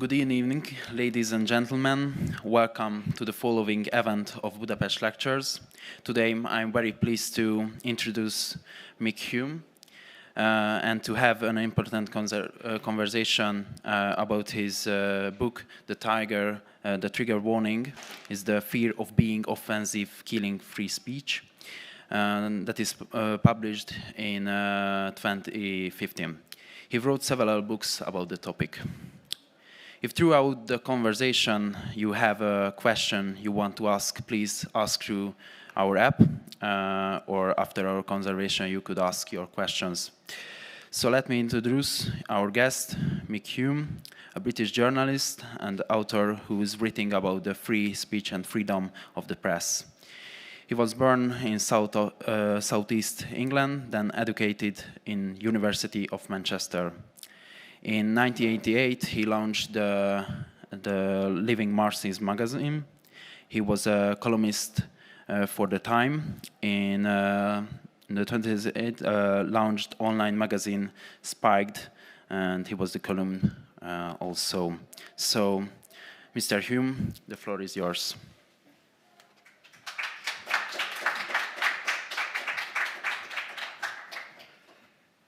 Good evening, ladies and gentlemen. Welcome to the following event of Budapest Lectures. Today I'm very pleased to introduce Mick Hume and to have an important conversation about his book, The Trigger Warning is the Fear of Being Offensive, Killing Free Speech, that is published in 2015. He wrote several books about the topic. If throughout the conversation you have a question you want to ask, please ask through our app, or after our conversation you could ask your questions. So let me introduce our guest, Mick Hume, a British journalist and author who is writing about the free speech and freedom of the press. He was born in southeast England, then educated in University of Manchester. In 1988, he launched the Living Marxist magazine. He was a columnist for the time. In the 2008, launched online magazine Spiked, and he was the column also. So, Mr. Hume, the floor is yours.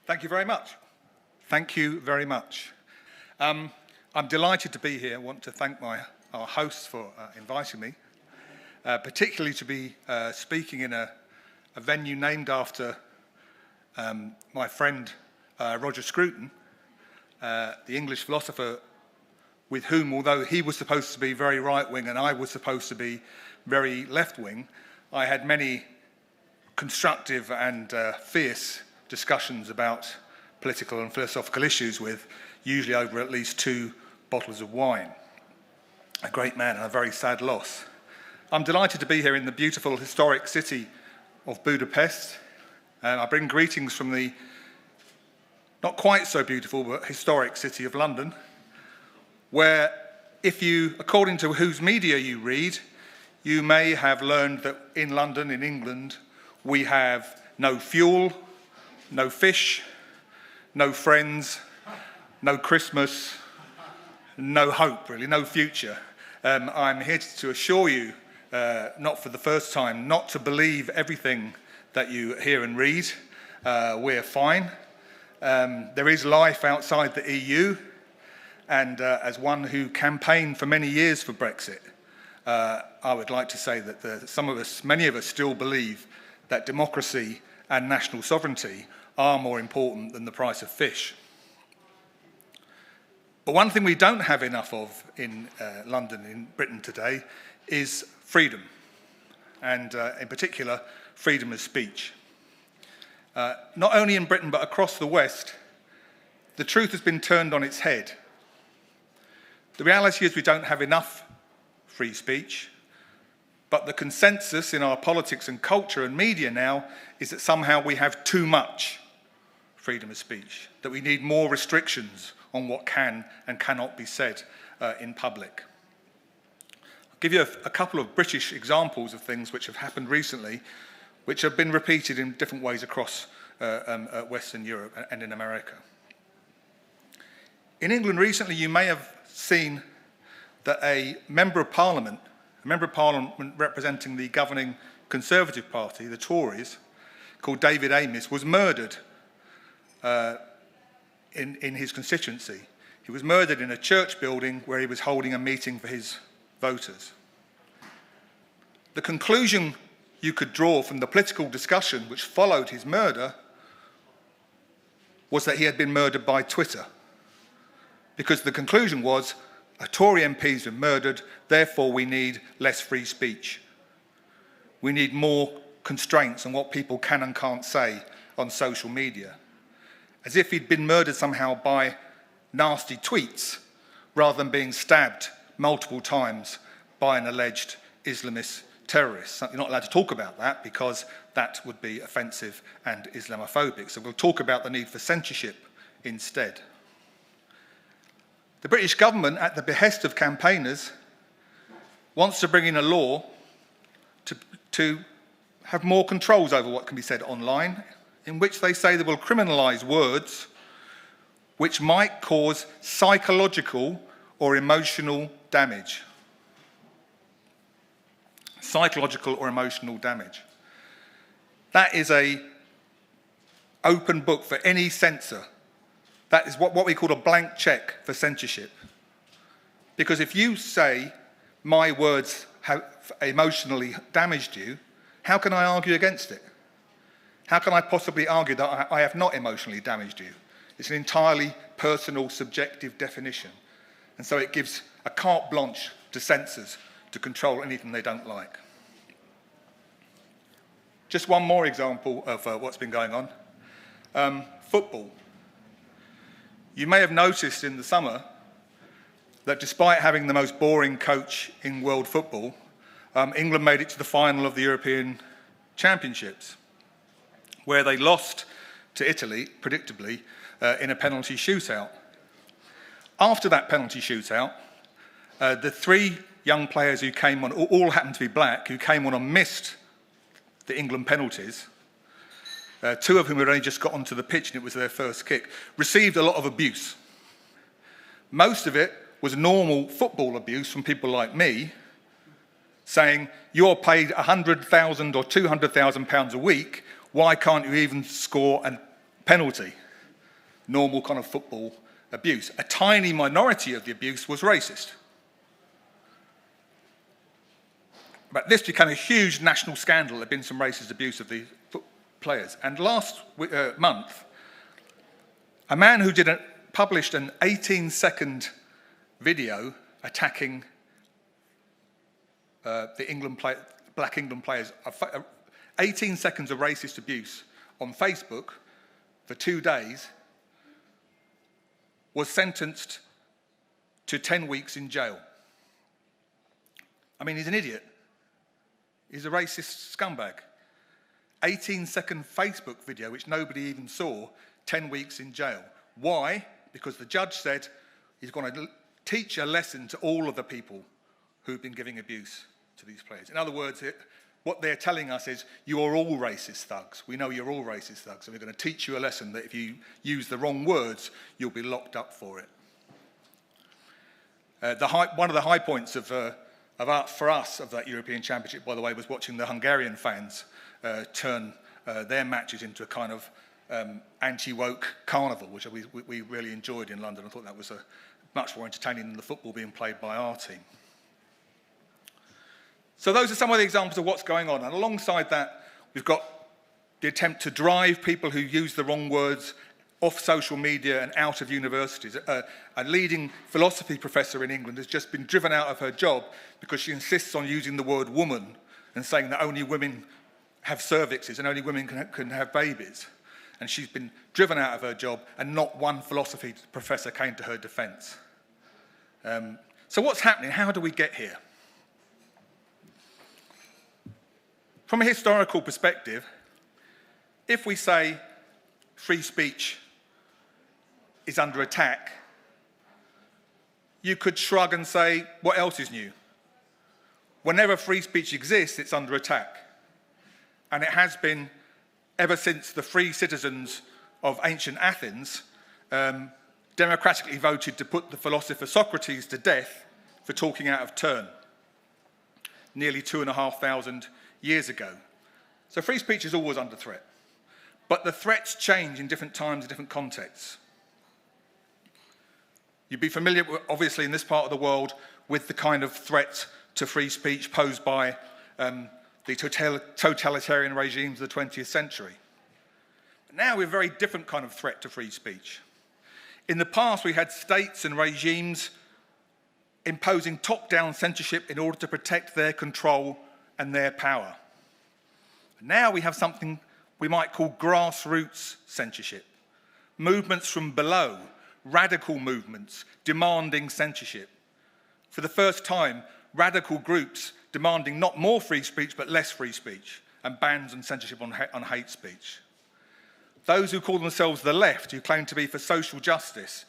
Thank you very much. Thank you very much. I'm delighted to be here. I want to thank our hosts for inviting me, particularly to be speaking in a venue named after my friend Roger Scruton, the English philosopher with whom, although he was supposed to be very right-wing and I was supposed to be very left-wing, I had many constructive and fierce discussions about political and philosophical issues with, usually over at least 2 bottles of wine. A great man and a very sad loss. I'm delighted to be here in the beautiful historic city of Budapest, and I bring greetings from the not quite so beautiful but historic city of London, where if you, according to whose media you read, you may have learned that in London, in England, we have no fuel, no fish, no friends, no Christmas, no hope, really, no future. I'm here to assure you, not for the first time, not to believe everything that you hear and read. We're fine. There is life outside the EU, and as one who campaigned for many years for Brexit, I would like to say that many of us still believe that democracy and national sovereignty are more important than the price of fish. But one thing we don't have enough of in London, in Britain today, is freedom, and in particular, freedom of speech. Not only in Britain, but across the West, the truth has been turned on its head. The reality is we don't have enough free speech, but the consensus in our politics and culture and media now is that somehow we have too much freedom of speech, that we need more restrictions on what can and cannot be said in public. I'll give you a couple of British examples of things which have happened recently, which have been repeated in different ways across Western Europe and in America. In England recently, you may have seen that a member of Parliament representing the governing Conservative Party, the Tories, called David Amess, was murdered in his constituency. He was murdered in a church building where he was holding a meeting for his voters. The conclusion you could draw from the political discussion which followed his murder was that he had been murdered by Twitter, because the conclusion was a Tory MP has been murdered, therefore we need less free speech. We need more constraints on what people can and can't say on social media, as if he'd been murdered somehow by nasty tweets rather than being stabbed multiple times by an alleged Islamist terrorist. You're not allowed to talk about that because that would be offensive and Islamophobic. So we'll talk about the need for censorship instead. The British government, at the behest of campaigners, wants to bring in a law to have more controls over what can be said online, in which they say they will criminalise words which might cause psychological or emotional damage. Psychological or emotional damage. That is an open book for any censor. That is what we call a blank check for censorship. Because if you say, my words have emotionally damaged you, how can I argue against it? How can I possibly argue that I have not emotionally damaged you? It's an entirely personal, subjective definition. And so it gives a carte blanche to censors to control anything they don't like. Just one more example of what's been going on. Football. You may have noticed in the summer that despite having the most boring coach in world football, England made it to the final of the European Championships, where they lost to Italy, predictably, in a penalty shootout. After that penalty shootout, the three young players who came on, all happened to be black, who came on and missed the England penalties, two of whom had only just got onto the pitch and it was their first kick, received a lot of abuse. Most of it was normal football abuse from people like me, saying, you're paid £100,000 or £200,000 a week, why can't you even score a penalty? Normal kind of football abuse. A tiny minority of the abuse was racist. But this became a huge national scandal. There had been some racist abuse of the players. And last month, a man who published an 18-second video attacking the black England players, 18 seconds of racist abuse on Facebook for 2 days, was sentenced to 10 weeks in jail. I mean, he's an idiot. He's a racist scumbag. 18-second Facebook video, which nobody even saw, 10 weeks in jail. Why? Because the judge said he's going to teach a lesson to all of the people who've been giving abuse to these players. In other words, what they're telling us is, you are all racist thugs. We know you're all racist thugs, and we're going to teach you a lesson that if you use the wrong words, you'll be locked up for it. One of the high points for us of that European Championship, by the way, was watching the Hungarian fans turn their matches into a kind of anti-woke carnival, which we really enjoyed in London. I thought that was much more entertaining than the football being played by our team. So those are some of the examples of what's going on. And alongside that, we've got the attempt to drive people who use the wrong words off social media and out of universities. A leading philosophy professor in England has just been driven out of her job because she insists on using the word woman and saying that only women have cervixes and only women can have babies. And she's been driven out of her job, and not one philosophy professor came to her defence. So what's happening? How do we get here? From a historical perspective, if we say free speech is under attack, you could shrug and say, what else is new? Whenever free speech exists, it's under attack. And it has been ever since the free citizens of ancient Athens democratically voted to put the philosopher Socrates to death for talking out of turn, nearly 2,500 years ago. So free speech is always under threat. But the threats change in different times, in different contexts. You'd be familiar, obviously, in this part of the world, with the kind of threat to free speech posed by the totalitarian regimes of the 20th century. But now we have a very different kind of threat to free speech. In the past, we had states and regimes imposing top-down censorship in order to protect their control and their power. Now we have something we might call grassroots censorship. Movements from below, radical movements demanding censorship. For the first time, radical groups demanding not more free speech, but less free speech, and bans and censorship on hate speech. Those who call themselves the left, who claim to be for social justice,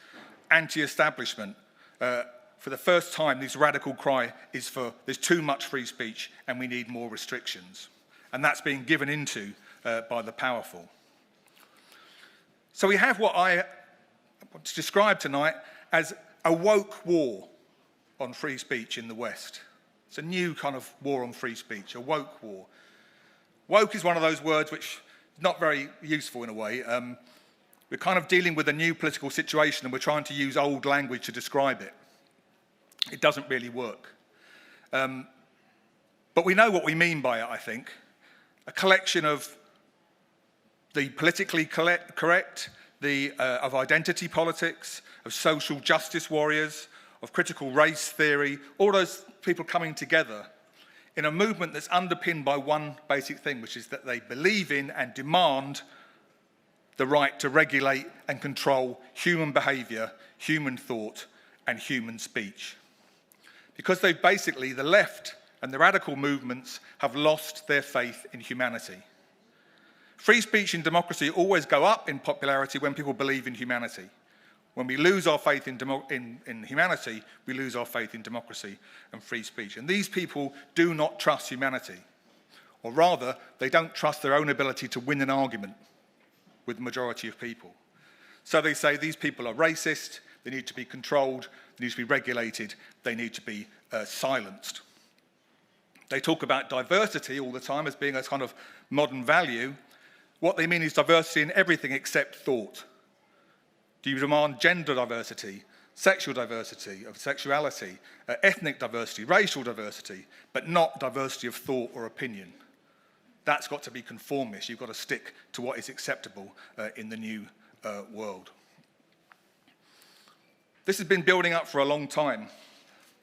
anti-establishment, for the first time, this radical cry is for there's too much free speech and we need more restrictions. And that's being given into by the powerful. So we have what I want to describe tonight as a woke war. on free speech in the West. It's a new kind of war on free speech, a woke war. Woke is one of those words which is not very useful in a way. We're kind of dealing with a new political situation and we're trying to use old language to describe it. It doesn't really work. But we know what we mean by it, I think. A collection of the politically correct, of identity politics, of social justice warriors, of critical race theory, all those people coming together in a movement that's underpinned by one basic thing, which is that they believe in and demand the right to regulate and control human behaviour, human thought, and human speech. Because they've basically, the left and the radical movements have lost their faith in humanity. Free speech and democracy always go up in popularity when people believe in humanity. When we lose our faith in humanity, we lose our faith in democracy and free speech. And these people do not trust humanity. Or rather, they don't trust their own ability to win an argument with the majority of people. So they say these people are racist, they need to be controlled, they need to be regulated, they need to be silenced. They talk about diversity all the time as being a kind of modern value. What they mean is diversity in everything except thought. Do you demand gender diversity, sexual diversity of sexuality, ethnic diversity, racial diversity, but not diversity of thought or opinion? That's got to be conformist. You've got to stick to what is acceptable in the new world. This has been building up for a long time.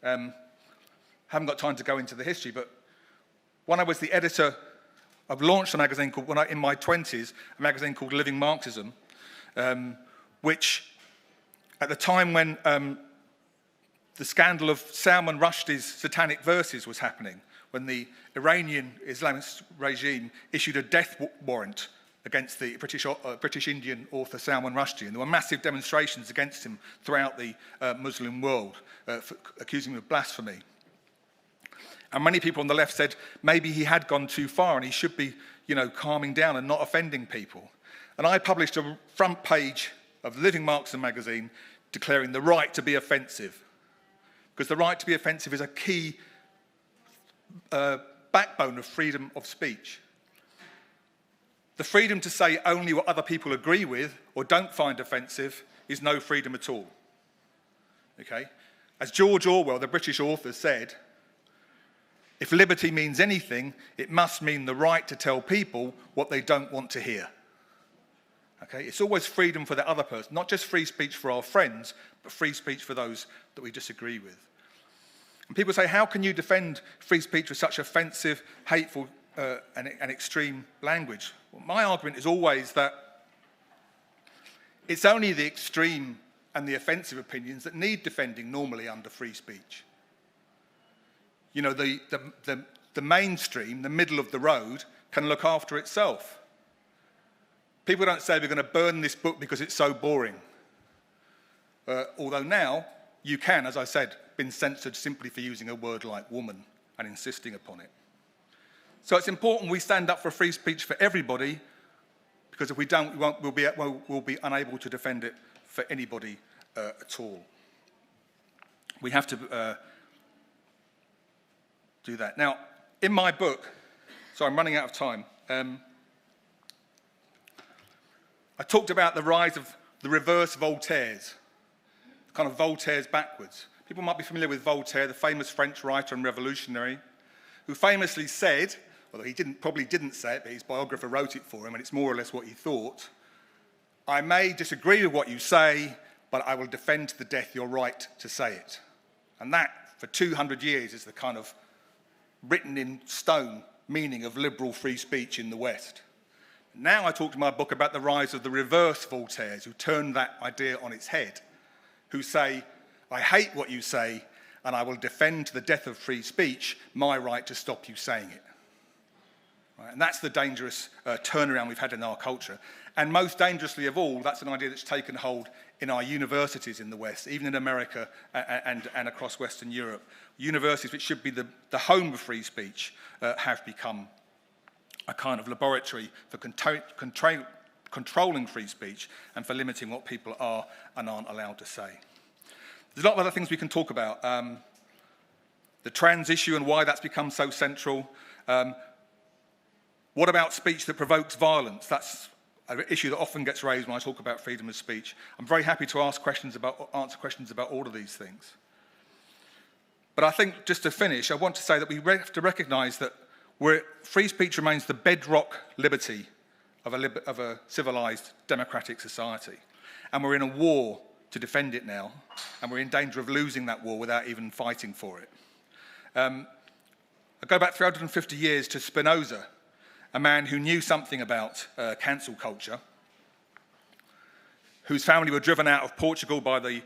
Haven't got time to go into the history, but when I was the editor, I've launched a magazine called, in my 20s, a magazine called Living Marxism, which at the time when the scandal of Salman Rushdie's satanic verses was happening, when the Iranian Islamist regime issued a death warrant against the British Indian author Salman Rushdie, and there were massive demonstrations against him throughout the Muslim world, accusing him of blasphemy. And many people on the left said maybe he had gone too far and he should be, calming down and not offending people. And I published a front page of Living Marxism magazine declaring the right to be offensive, because the right to be offensive is a key backbone of freedom of speech. The freedom to say only what other people agree with or don't find offensive is no freedom at all. Okay? As George Orwell, the British author, said, if liberty means anything, it must mean the right to tell people what they don't want to hear. Okay? It's always freedom for the other person, not just free speech for our friends, but free speech for those that we disagree with. And people say, how can you defend free speech with such offensive, hateful, and extreme language? Well, my argument is always that it's only the extreme and the offensive opinions that need defending normally under free speech. The mainstream, the middle of the road, can look after itself. People don't say we're going to burn this book because it's so boring. Although now you can, as I said, been censored simply for using a word like woman and insisting upon it. So it's important we stand up for free speech for everybody, because if we don't, we'll be unable to defend it for anybody at all. We have to do that. Now, in my book, so I'm running out of time, I talked about the rise of the reverse Voltaires, kind of Voltaires backwards. People might be familiar with Voltaire, the famous French writer and revolutionary, who famously said, although he probably didn't say it, but his biographer wrote it for him, and it's more or less what he thought, I may disagree with what you say, but I will defend to the death your right to say it. And that, for 200 years, is the kind of written in stone meaning of liberal free speech in the West. Now I talk in my book about the rise of the reverse Voltaires, who turn that idea on its head, who say, I hate what you say, and I will defend to the death of free speech my right to stop you saying it. Right? And that's the dangerous turnaround we've had in our culture. And most dangerously of all, that's an idea that's taken hold in our universities in the West, even in America and across Western Europe. Universities, which should be the home of free speech, have become a kind of laboratory for controlling free speech and for limiting what people are and aren't allowed to say. There's a lot of other things we can talk about. the trans issue and why that's become so central. What about speech that provokes violence? That's an issue that often gets raised when I talk about freedom of speech. I'm very happy to answer questions about all of these things. But I think, just to finish, I want to say that we have to recognise that free speech remains the bedrock liberty of a civilised democratic society. And we're in a war to defend it now, and we're in danger of losing that war without even fighting for it. I go back 350 years to Spinoza, a man who knew something about cancel culture, whose family were driven out of Portugal by the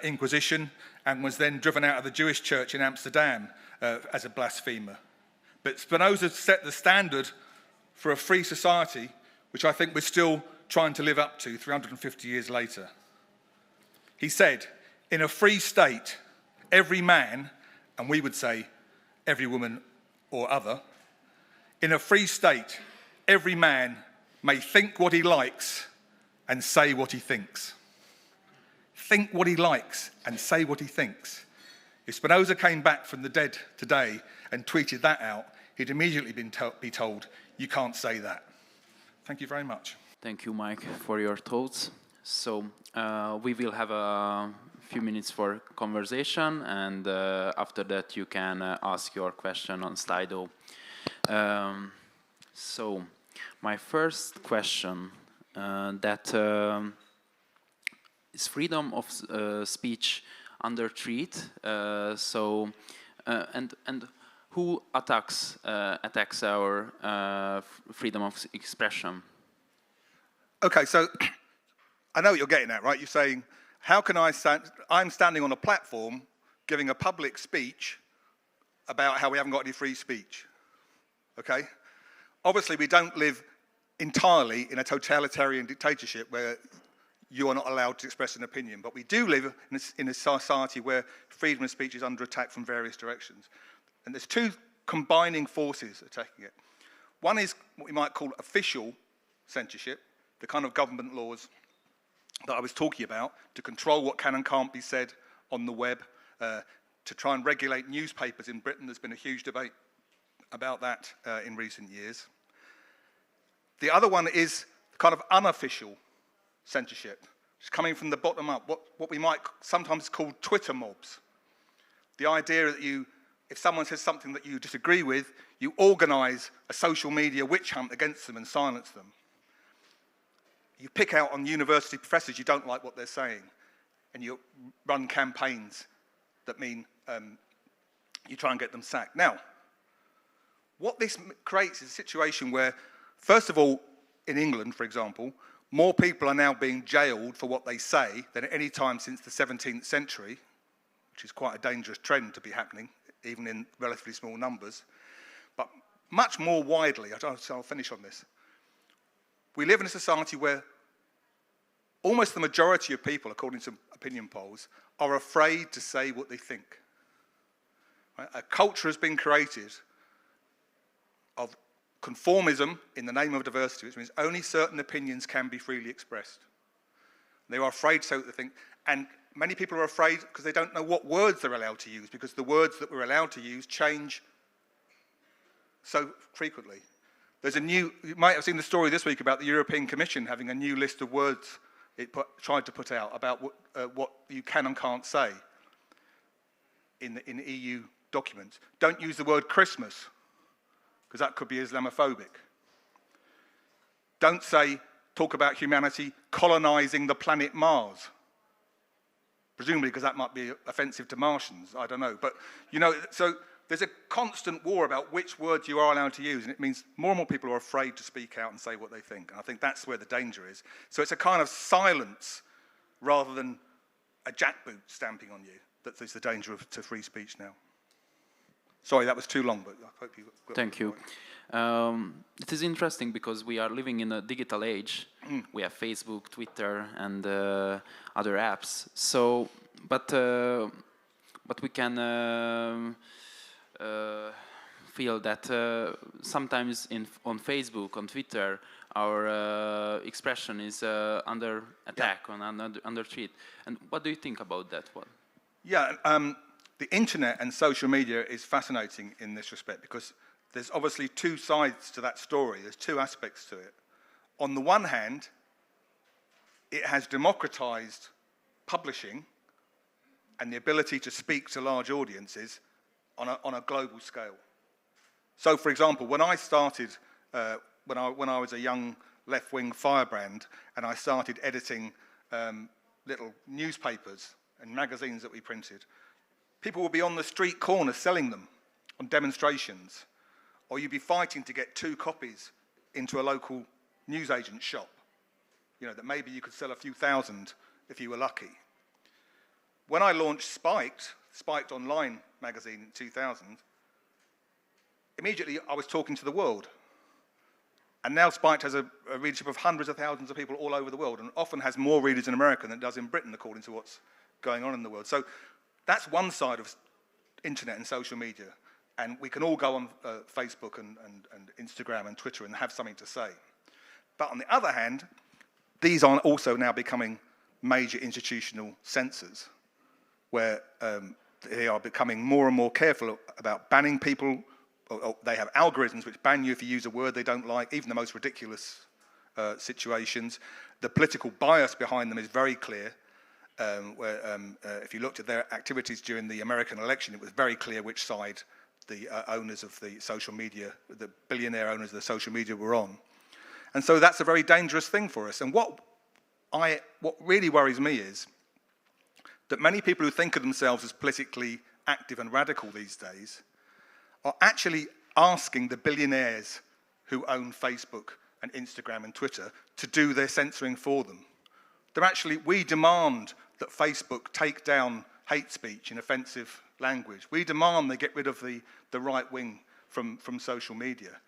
Inquisition and was then driven out of the Jewish church in Amsterdam as a blasphemer. But Spinoza set the standard for a free society, which I think we're still trying to live up to 350 years later. He said, in a free state, every man, and we would say every woman or other, in a free state, every man may think what he likes and say what he thinks. Think what he likes and say what he thinks. If Spinoza came back from the dead today and tweeted that out, he'd immediately be told, you can't say that. Thank you very much. Thank you, Mike, for your thoughts. So we will have a few minutes for conversation, and after that you can ask your question on Slido. So my first question is freedom of speech under threat? And who attacks our freedom of expression? Okay, so I know what you're getting at, right? You're saying, how can I'm standing on a platform giving a public speech about how we haven't got any free speech. Okay? Obviously, we don't live entirely in a totalitarian dictatorship where you are not allowed to express an opinion, but we do live in a society where freedom of speech is under attack from various directions. And there's two combining forces attacking it. One is what we might call official censorship, the kind of government laws that I was talking about to control what can and can't be said on the web, to try and regulate newspapers in Britain. There's been a huge debate about that in recent years. The other one is kind of unofficial censorship. It's coming from the bottom up, what we might sometimes call Twitter mobs. The idea that if someone says something that you disagree with, you organise a social media witch hunt against them and silence them. You pick out on university professors you don't like what they're saying, and you run campaigns that mean you try and get them sacked. Now, what this creates is a situation where, first of all, in England, for example, more people are now being jailed for what they say than at any time since the 17th century, which is quite a dangerous trend to be happening, even in relatively small numbers. But much more widely, I'll finish on this, we live in a society where almost the majority of people, according to opinion polls, are afraid to say what they think. Right? A culture has been created of conformism in the name of diversity, which means only certain opinions can be freely expressed. They are afraid to say what they think, and many people are afraid because they don't know what words they're allowed to use, because the words that we're allowed to use change so frequently. You might have seen the story this week about the European Commission having a new list of words it tried to put out about what you can and can't say in EU documents. Don't use the word Christmas, because that could be Islamophobic. Don't talk about humanity colonizing the planet Mars, presumably because that might be offensive to Martians, I don't know. But, so there's a constant war about which words you are allowed to use, and it means more and more people are afraid to speak out and say what they think. And I think that's where the danger is. So it's a kind of silence rather than a jackboot stamping on you that is the danger to free speech now. Sorry, that was too long, but I hope you got Thank you. It is interesting because we are living in a digital age. We have Facebook, Twitter, and other apps. So, but we can feel that sometimes on Facebook, on Twitter, our expression is under attack, under threat. And what do you think about that one? Yeah, the internet and social media is fascinating in this respect because there's obviously two sides to that story. There's two aspects to it. On the one hand, it has democratized publishing and the ability to speak to large audiences on a global scale. So, for example, when I started, when I was a young left-wing firebrand and I started editing little newspapers and magazines that we printed, people would be on the street corner selling them on demonstrations, or you'd be fighting to get 2 copies into a local newsagent's shop, you know, that maybe you could sell a few thousand if you were lucky. When I launched Spiked Online magazine in 2000, immediately I was talking to the world. And now Spiked has a readership of hundreds of thousands of people all over the world, and often has more readers in America than it does in Britain, according to what's going on in the world. So that's one side of internet and social media. And we can all go on Facebook and Instagram and Twitter and have something to say. But on the other hand, these are also now becoming major institutional censors, where they are becoming more and more careful about banning people. Or they have algorithms which ban you if you use a word they don't like, even the most ridiculous situations. The political bias behind them is very clear. If you looked at their activities during the American election, it was very clear which side the owners of the social media, the billionaire owners of the social media, were on. And so that's a very dangerous thing for us. And what really worries me is that many people who think of themselves as politically active and radical these days are actually asking the billionaires who own Facebook and Instagram and Twitter to do their censoring for them. They're actually, we demand that Facebook take down hate speech and offensive language. We demand they get rid of the right wing from social media.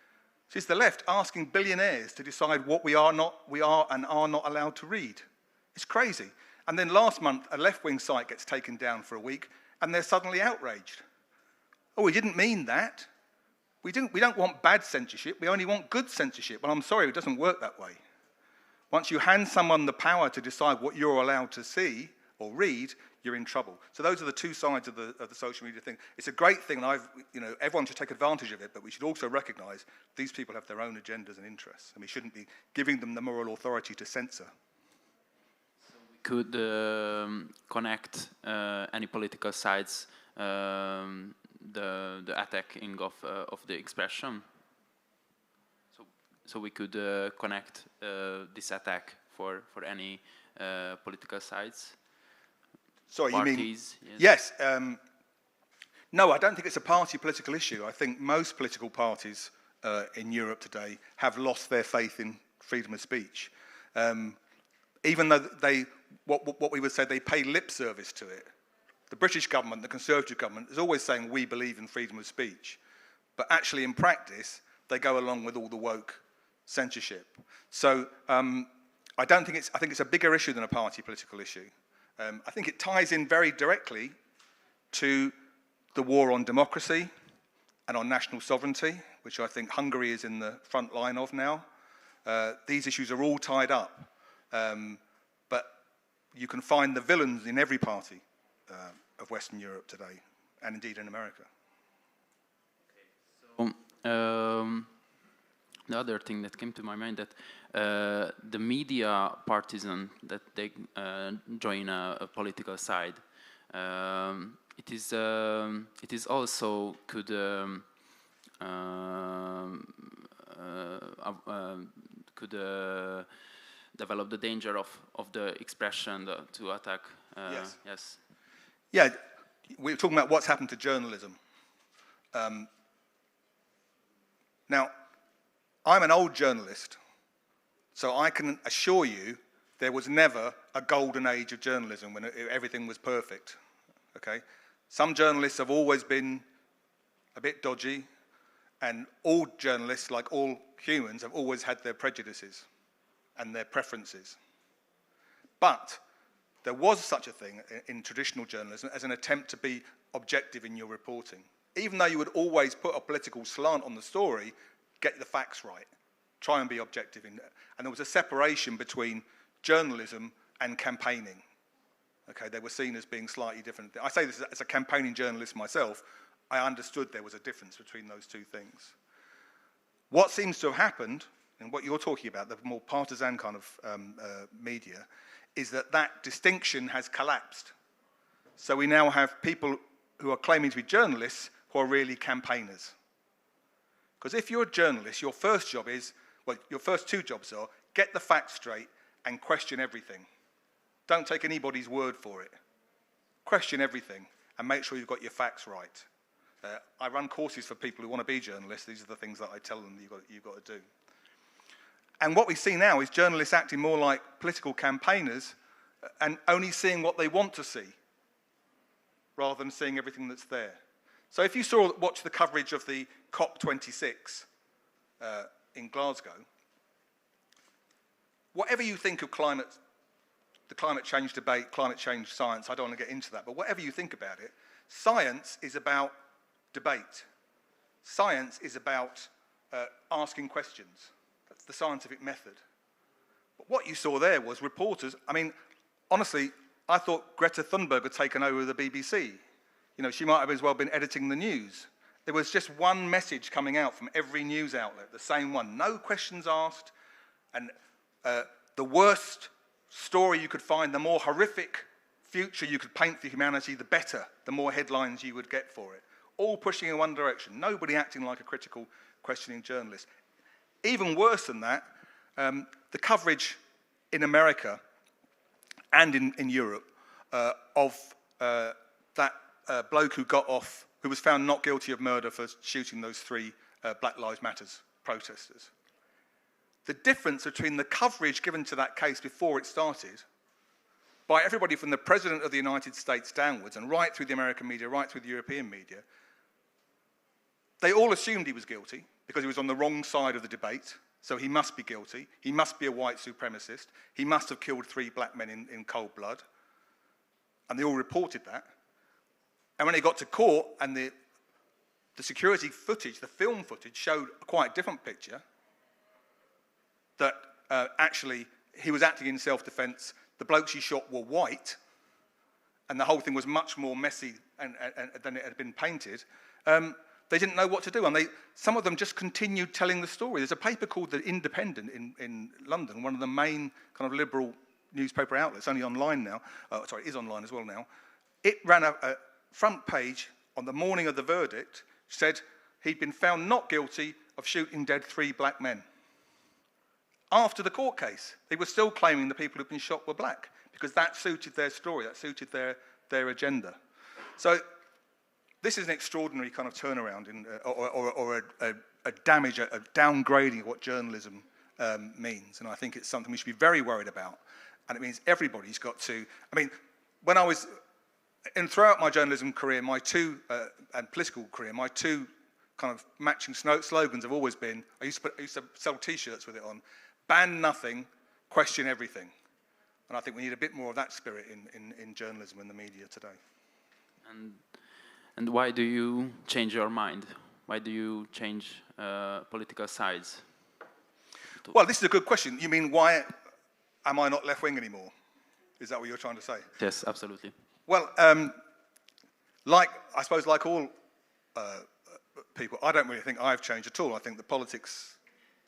So it's the left asking billionaires to decide what we are and are not allowed to read. It's crazy. And then last month, a left-wing site gets taken down for a week, and they're suddenly outraged. Oh, we didn't mean that. We don't want bad censorship, we only want good censorship. Well, I'm sorry, it doesn't work that way. Once you hand someone the power to decide what you're allowed to see or read, you're in trouble. So those are the two sides of the social media thing. It's a great thing, and everyone should take advantage of it, but we should also recognize these people have their own agendas and interests, and we shouldn't be giving them the moral authority to censor. So we could connect any political sides, the attacking of the expression. So we could connect this attack for any political sides. Sorry, parties, you mean? Yes. No, I don't think it's a party political issue. I think most political parties in Europe today have lost their faith in freedom of speech. Even though what we would say, they pay lip service to it. The British government, the Conservative government, is always saying we believe in freedom of speech. But actually in practice, they go along with all the woke censorship. So I think it's a bigger issue than a party political issue. I think it ties in very directly to the war on democracy and on national sovereignty, which I think Hungary is in the front line of now. These issues are all tied up, but you can find the villains in every party of Western Europe today, and indeed in America. Okay. So, the other thing that came to my mind, that the media partisan, that they join a political side, it is also could develop the danger of the expression to attack. Yes. Yes. Yeah, we're talking about what's happened to journalism. Now, I'm an old journalist, so I can assure you there was never a golden age of journalism when everything was perfect, okay? Some journalists have always been a bit dodgy, and all journalists, like all humans, have always had their prejudices and their preferences. But there was such a thing in traditional journalism as an attempt to be objective in your reporting. Even though you would always put a political slant on the story, get the facts right, try and be objective in that. And there was a separation between journalism and campaigning. Okay, they were seen as being slightly different. I say this as a campaigning journalist myself. I understood there was a difference between those two things. What seems to have happened, and what you're talking about, the more partisan kind of media, is that that distinction has collapsed. So we now have people who are claiming to be journalists who are really campaigners. Because if you're a journalist, your first job is, well, your first two jobs are, get the facts straight and question everything. Don't take anybody's word for it. Question everything and make sure you've got your facts right. I run courses for people who want to be journalists. These are the things that I tell them you've got to do. And what we see now is journalists acting more like political campaigners and only seeing what they want to see rather than seeing everything that's there. So if you watch the coverage of the COP26 in Glasgow, whatever you think of the climate change debate, climate change science, I don't want to get into that, but whatever you think about it, science is about debate. Science is about asking questions. That's the scientific method. But what you saw there was reporters, I mean, honestly, I thought Greta Thunberg had taken over the BBC. You know, she might have as well been editing the news. There was just one message coming out from every news outlet, the same one. No questions asked, and the worst story you could find, the more horrific future you could paint for humanity, the better, the more headlines you would get for it. All pushing in one direction, nobody acting like a critical, questioning journalist. Even worse than that, the coverage in America and in Europe of that bloke who was found not guilty of murder for shooting those 3 Black Lives Matter protesters. The difference between the coverage given to that case before it started, by everybody from the President of the United States downwards, and right through the American media, right through the European media, they all assumed he was guilty because he was on the wrong side of the debate, so he must be guilty, he must be a white supremacist, he must have killed 3 black men in cold blood, and they all reported that. And when they got to court and the security footage, the film footage, showed a quite different picture, that actually he was acting in self-defense, the blokes he shot were white, and the whole thing was much more messy than it had been painted, they didn't know what to do, and some of them just continued telling the story. There's a paper called The Independent in London, one of the main kind of liberal newspaper outlets, only online now, sorry, it is online as well now. It ran a front page on the morning of the verdict, said he'd been found not guilty of shooting dead 3 black men. After the court case, they were still claiming the people who'd been shot were black, because that suited their story, that suited their agenda. So this is an extraordinary kind of turnaround or a damage, a downgrading of what journalism means. And I think it's something we should be very worried about. And it means everybody's got to, I mean, when I was, and throughout my journalism career, and political career, my 2 kind of matching slogans have always been, I used to sell T-shirts with it on, ban nothing, question everything. And I think we need a bit more of that spirit in journalism and the media today. And why do you change your mind? Why do you change political sides? Well, this is a good question. You mean, why am I not left-wing anymore? Is that what you're trying to say? Yes, absolutely. Well, I suppose like all people, I don't really think I've changed at all. I think the politics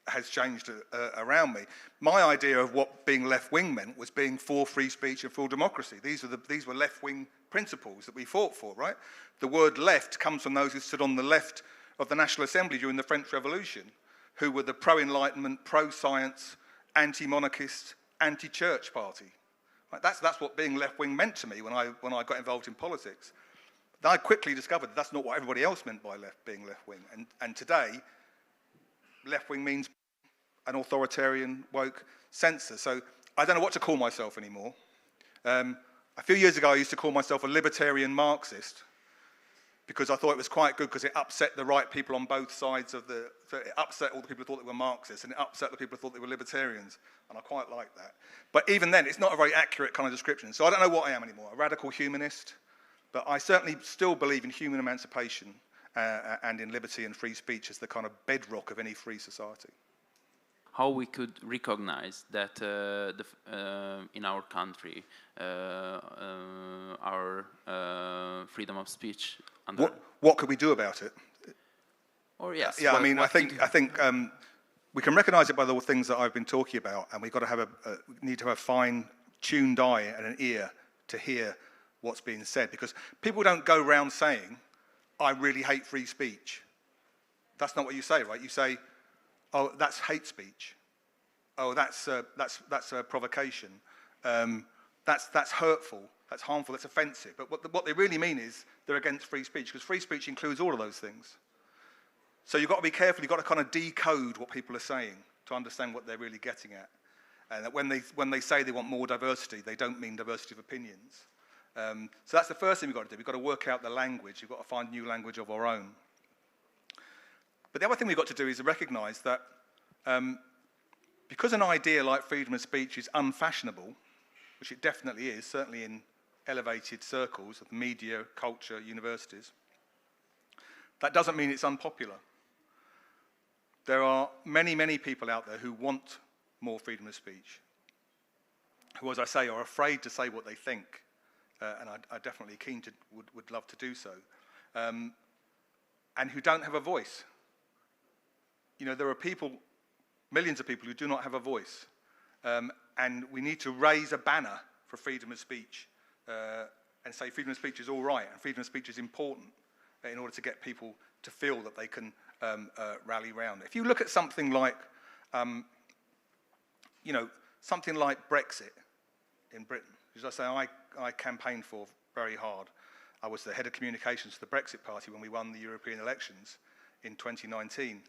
has changed around me. My idea of what being left-wing meant was being for free speech and full democracy. These were left-wing principles that we fought for, right? The word left comes from those who stood on the left of the National Assembly during the French Revolution, who were the pro-Enlightenment, pro-science, anti-monarchist, anti-church party. Right? That's what being left-wing meant to me when I got involved in politics. Then I quickly discovered that that's not what everybody else meant by being left-wing. And today, left-wing means an authoritarian, woke censor. So I don't know what to call myself anymore. A few years ago, I used to call myself a libertarian Marxist because I thought it was quite good because it upset the right people on both sides of so it upset all the people who thought they were Marxists, and it upset the people who thought they were libertarians, and I quite like that. But even then, it's not a very accurate kind of description. So I don't know what I am anymore, a radical humanist, but I certainly still believe in human emancipation and in liberty and free speech as the kind of bedrock of any free society. how we could recognize that in our country our freedom of speech. What could we do about it? Or yes. Yeah, I mean, I think we can recognise it by the things that I've been talking about, and we've got to have need to have a fine-tuned eye and an ear to hear what's being said, because people don't go around saying, "I really hate free speech." That's not what you say, right? You say, "Oh, that's hate speech. Oh, that's a provocation. That's hurtful. That's harmful. That's offensive." But what they really mean is they're against free speech, because free speech includes all of those things. So you've got to be careful. You've got to kind of decode what people are saying to understand what they're really getting at. And that when they say they want more diversity, they don't mean diversity of opinions. So that's the first thing we've got to do. We've got to work out the language. We've got to find new language of our own. But the other thing we've got to do is to recognise that because an idea like freedom of speech is unfashionable, which it definitely is, certainly in elevated circles of media, culture, universities, that doesn't mean it's unpopular. There are many, many people out there who want more freedom of speech, who, as I say, are afraid to say what they think, and are definitely would love to do so, and who don't have a voice. You know, there are people, millions of people who do not have a voice, and we need to raise a banner for freedom of speech and say freedom of speech is all right and freedom of speech is important in order to get people to feel that they can rally round. If you look at something like, something like Brexit in Britain, as I say, I campaigned for very hard. I was the head of communications for the Brexit Party when we won the European elections in 2019.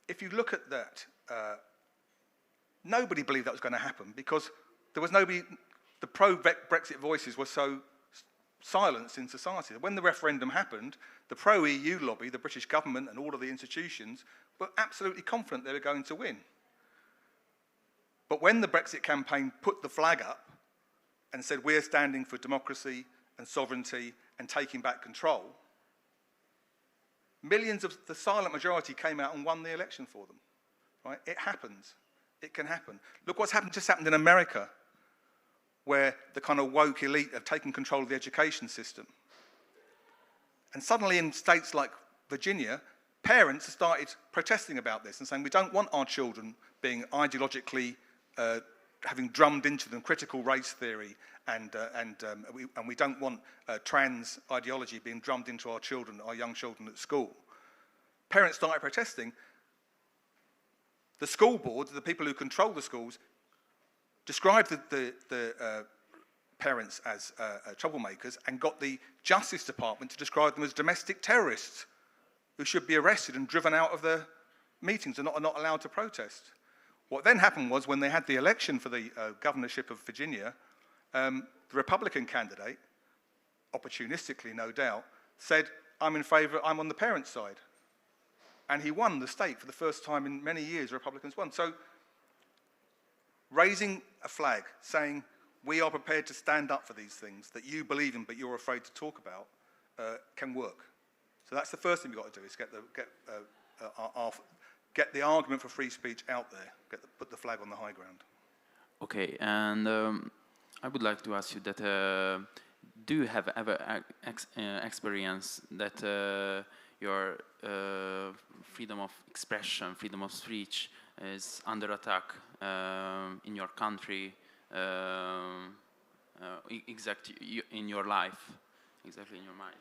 If you look at that, nobody believed that was going to happen because there was nobody, the pro-Brexit voices were so silenced in society. When the referendum happened, the pro-EU lobby, the British government and all of the institutions were absolutely confident they were going to win. But when the Brexit campaign put the flag up and said we're standing for democracy and sovereignty and taking back control, millions of the silent majority came out and won the election for them. Right? It happens. It can happen. Look what's just happened in America, where the kind of woke elite have taken control of the education system. And suddenly in states like Virginia, parents have started protesting about this and saying we don't want our children being ideologically having drummed into them critical race theory and we don't want trans ideology being drummed into our children, our young children at school. Parents started protesting. The school board, the people who control the schools, described the parents as troublemakers and got the Justice Department to describe them as domestic terrorists who should be arrested and driven out of the meetings and not allowed to protest. What then happened was when they had the election for the governorship of Virginia, the Republican candidate, opportunistically no doubt, said, I'm in favour, I'm on the parents' side. And he won the state for the first time in many years, Republicans won. So raising a flag, saying we are prepared to stand up for these things that you believe in but you're afraid to talk about, can work. So that's the first thing we've got to do, is get the argument for free speech out there, put the flag on the high ground. Okay, and I would like to ask you that, do you have ever experienced that your freedom of expression, freedom of speech is under attack in your country, exactly in your life, exactly in your mind?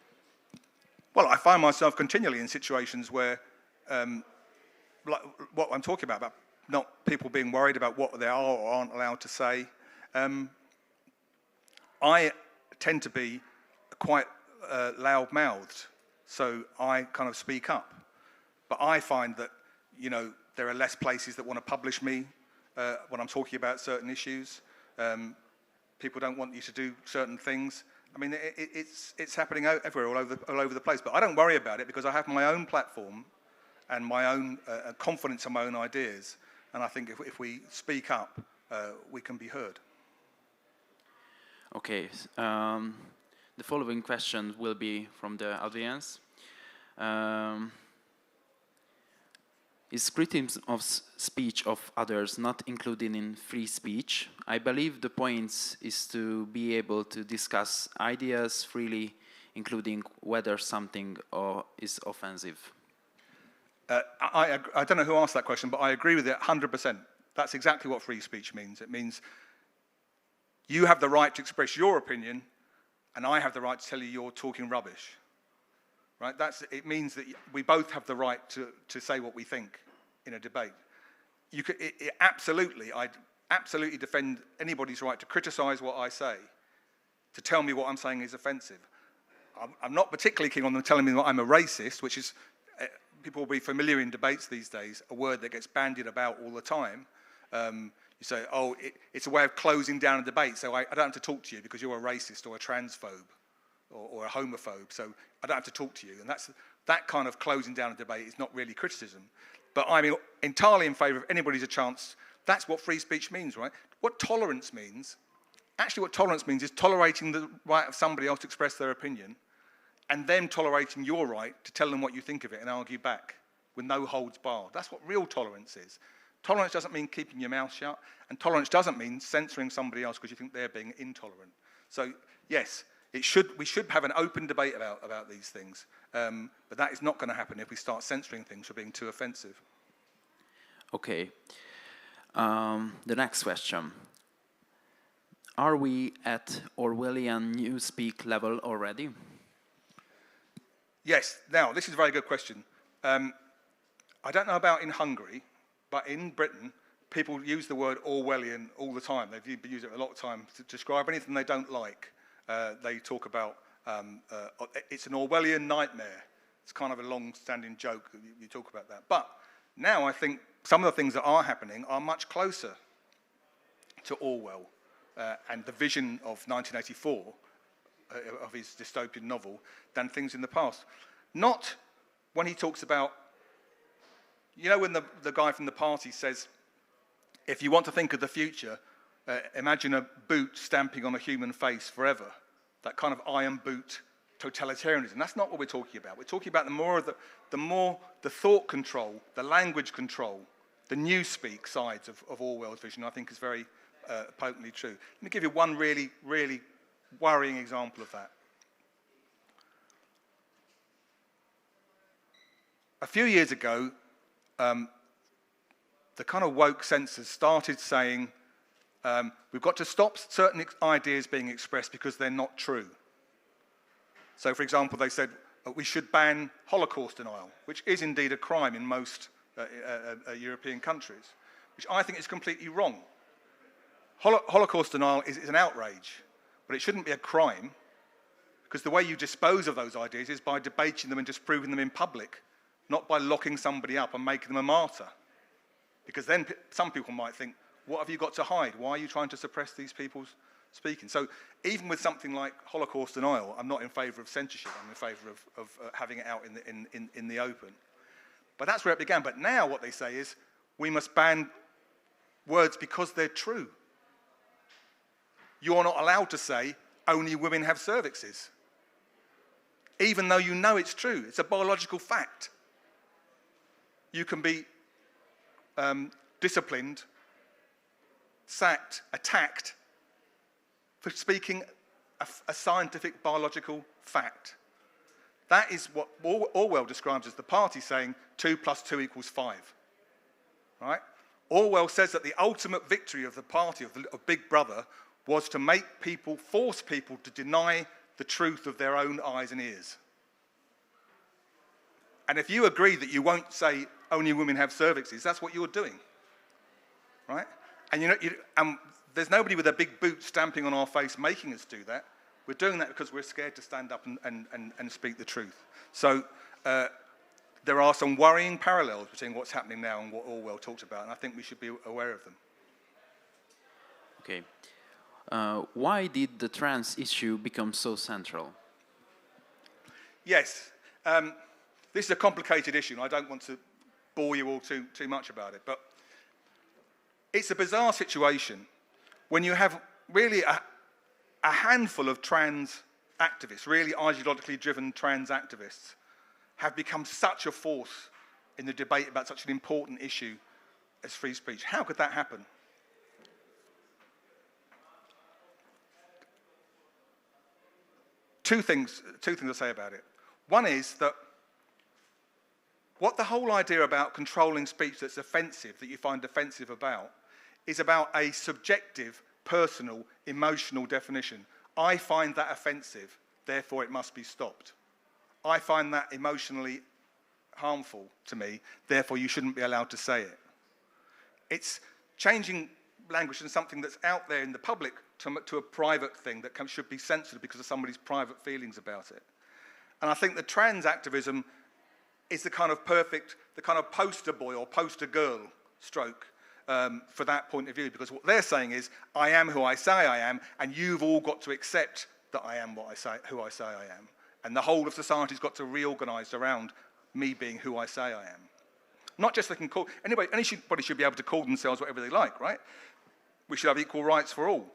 Well, I find myself continually in situations where, like what I'm talking about not people being worried about what they are or aren't allowed to say. I tend to be quite loud-mouthed, so I kind of speak up. But I find that, there are less places that want to publish me when I'm talking about certain issues. People don't want you to do certain things. I mean, it's happening everywhere, all over the place. But I don't worry about it because I have my own platform and my own confidence in my own ideas. And I think if we speak up, we can be heard. Okay. The following question will be from the audience. Is criticism of speech of others not included in free speech? I believe the point is to be able to discuss ideas freely, including whether something is offensive. I don't know who asked that question, but I agree with it 100%. That's exactly what free speech means. It means you have the right to express your opinion, and I have the right to tell you you're talking rubbish. Right? It means that we both have the right to say what we think in a debate. I'd absolutely defend anybody's right to criticize what I say, to tell me what I'm saying is offensive. I'm not particularly keen on them telling me that I'm a racist, which is, people will be familiar in debates these days, a word that gets bandied about all the time. You say, oh, it's a way of closing down a debate, so I don't have to talk to you because you're a racist or a transphobe or a homophobe, so I don't have to talk to you. And that kind of closing down a debate is not really criticism. But I'm entirely in favour of anybody's a chance. That's what free speech means, right? What tolerance means, actually what tolerance means is tolerating the right of somebody else to express their opinion and then tolerating your right to tell them what you think of it and argue back with no holds barred. That's what real tolerance is. Tolerance doesn't mean keeping your mouth shut, and tolerance doesn't mean censoring somebody else because you think they're being intolerant. So, yes, we should have an open debate about these things, but that is not going to happen if we start censoring things for being too offensive. Okay. The next question. Are we at Orwellian newspeak level already? Yes. Now, this is a very good question. I don't know about in Hungary, but in Britain, people use the word Orwellian all the time. They use it a lot of time to describe anything they don't like. They talk about, it's an Orwellian nightmare. It's kind of a long-standing joke, you talk about that. But now I think some of the things that are happening are much closer to Orwell and the vision of 1984, of his dystopian novel, than things in the past. Not when he talks about, you know, when the guy from the party says, if you want to think of the future, imagine a boot stamping on a human face forever. That kind of iron boot totalitarianism. That's not what we're talking about. We're talking about the thought control, the language control, the newspeak sides of Orwell's vision, I think is very potently true. Let me give you one really, really worrying example of that. A few years ago, the kind of woke censors started saying, we've got to stop certain ideas being expressed because they're not true. So, for example, they said we should ban Holocaust denial, which is indeed a crime in most European countries, which I think is completely wrong. Holocaust denial is an outrage, but it shouldn't be a crime, because the way you dispose of those ideas is by debating them and disproving them in public, not by locking somebody up and making them a martyr. Because then some people might think, what have you got to hide? Why are you trying to suppress these people's speaking? So even with something like Holocaust denial, I'm not in favour of censorship. I'm in favour of having it out in the open. But that's where it began. But now what they say is, we must ban words because they're true. You're not allowed to say, only women have cervixes, even though you know it's true. It's a biological fact. You can be disciplined, sacked, attacked for speaking a scientific biological fact. That is what Orwell describes as the party saying 2 + 2 = 5. Right? Orwell says that the ultimate victory of the party of Big Brother was to force people to deny the truth of their own eyes and ears. And if you agree that you won't say only women have cervixes, that's what you're doing, right? And there's nobody with a big boot stamping on our face making us do that. We're doing that because we're scared to stand up and speak the truth. So there are some worrying parallels between what's happening now and what Orwell talked about, and I think we should be aware of them. Okay. Why did the trans issue become so central? Yes. This is a complicated issue, and I don't want to bore you all too much about it, but it's a bizarre situation when you have really a handful of trans activists, really ideologically driven trans activists, have become such a force in the debate about such an important issue as free speech. How could that happen? Two things to say about it. One is that what the whole idea about controlling speech that's offensive, that you find offensive about, is about a subjective, personal, emotional definition. I find that offensive, therefore it must be stopped. I find that emotionally harmful to me, therefore you shouldn't be allowed to say it. It's changing language from something that's out there in the public to a private thing that should be censored because of somebody's private feelings about it. And I think the trans activism is the kind of poster boy or poster girl stroke for that point of view, because what they're saying is, I am who I say I am, and you've all got to accept that I am who I say I am. And the whole of society's got to reorganise around me being who I say I am. Not just they can call, anybody should be able to call themselves whatever they like, right? We should have equal rights for all.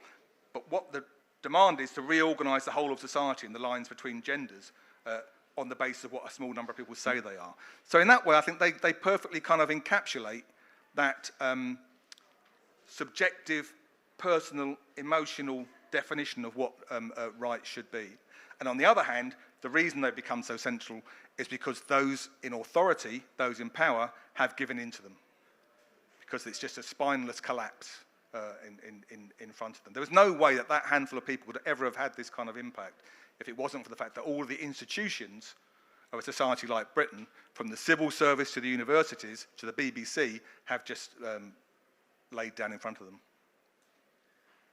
But what the demand is to reorganise the whole of society and the lines between genders on the basis of what a small number of people say they are. So in that way, I think they perfectly kind of encapsulate that subjective, personal, emotional definition of what rights should be. And on the other hand, the reason they've become so central is because those in authority, those in power, have given in to them. Because it's just a spineless collapse in front of them. There was no way that that handful of people would ever have had this kind of impact if it wasn't for the fact that all of the institutions of a society like Britain, from the civil service to the universities to the BBC, have just laid down in front of them.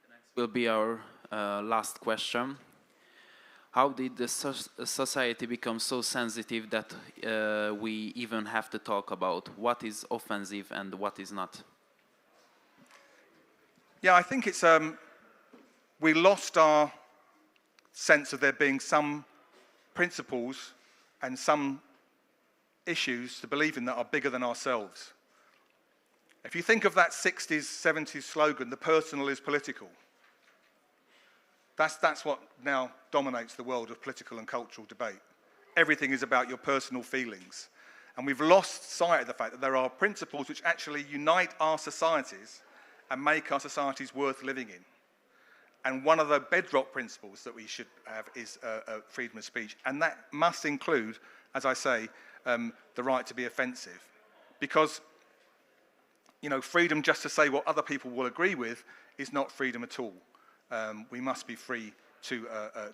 The next will be our last question. How did the society become so sensitive that we even have to talk about what is offensive and what is not? Yeah, I think it's we lost our sense of there being some principles and some issues to believe in that are bigger than ourselves. If you think of that 60s, 70s slogan, the personal is political, that's what now dominates the world of political and cultural debate. Everything is about your personal feelings. And we've lost sight of the fact that there are principles which actually unite our societies and make our societies worth living in. And one of the bedrock principles that we should have is freedom of speech. And that must include, as I say, the right to be offensive. Because, you know, freedom just to say what other people will agree with is not freedom at all. We must be free to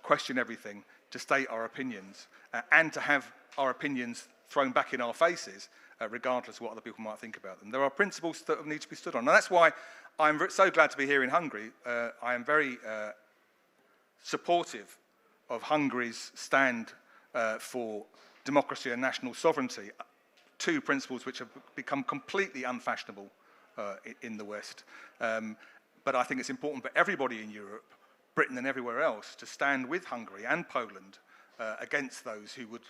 question everything, to state our opinions, and to have our opinions thrown back in our faces, regardless of what other people might think about them. There are principles that need to be stood on. And that's why I'm so glad to be here in Hungary. I am very supportive of Hungary's stand for democracy and national sovereignty, two principles which have become completely unfashionable in the West. But I think it's important for everybody in Europe, Britain and everywhere else, to stand with Hungary and Poland against those who would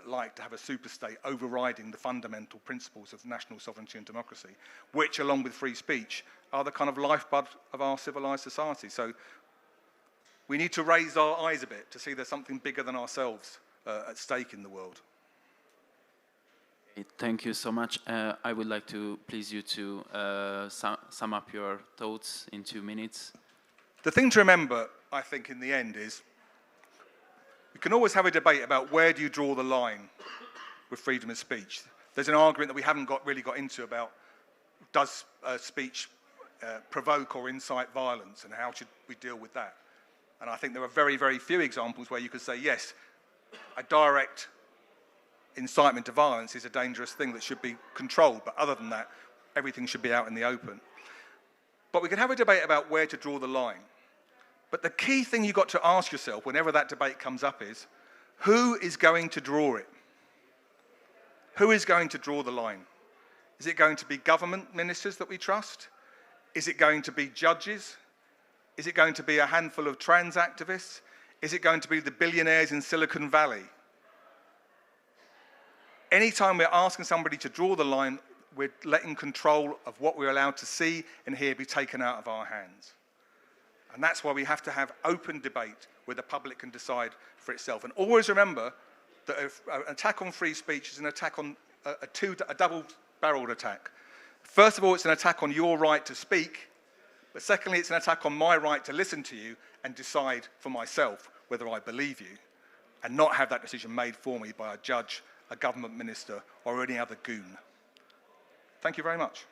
like to have a superstate overriding the fundamental principles of national sovereignty and democracy, which, along with free speech, are the kind of lifeblood of our civilized society. So we need to raise our eyes a bit to see there's something bigger than ourselves at stake in the world. Thank you so much. I would like to please you to sum up your thoughts in 2 minutes. The thing to remember, I think, in the end is we can always have a debate about where do you draw the line with freedom of speech. There's an argument that we haven't really got into about does speech provoke or incite violence, and how should we deal with that? And I think there are very, very few examples where you could say, yes, a direct incitement to violence is a dangerous thing that should be controlled, but other than that, everything should be out in the open. But we can have a debate about where to draw the line. But the key thing you've got to ask yourself whenever that debate comes up is, who is going to draw it? Who is going to draw the line? Is it going to be government ministers that we trust? Is it going to be judges? Is it going to be a handful of trans activists? Is it going to be the billionaires in Silicon Valley? Anytime we're asking somebody to draw the line, we're letting control of what we're allowed to see and hear be taken out of our hands. And that's why we have to have open debate where the public can decide for itself. And always remember that an attack on free speech is an attack on a double-barreled attack. First of all, it's an attack on your right to speak, but secondly, it's an attack on my right to listen to you and decide for myself whether I believe you, and not have that decision made for me by a judge, a government minister, or any other goon. Thank you very much.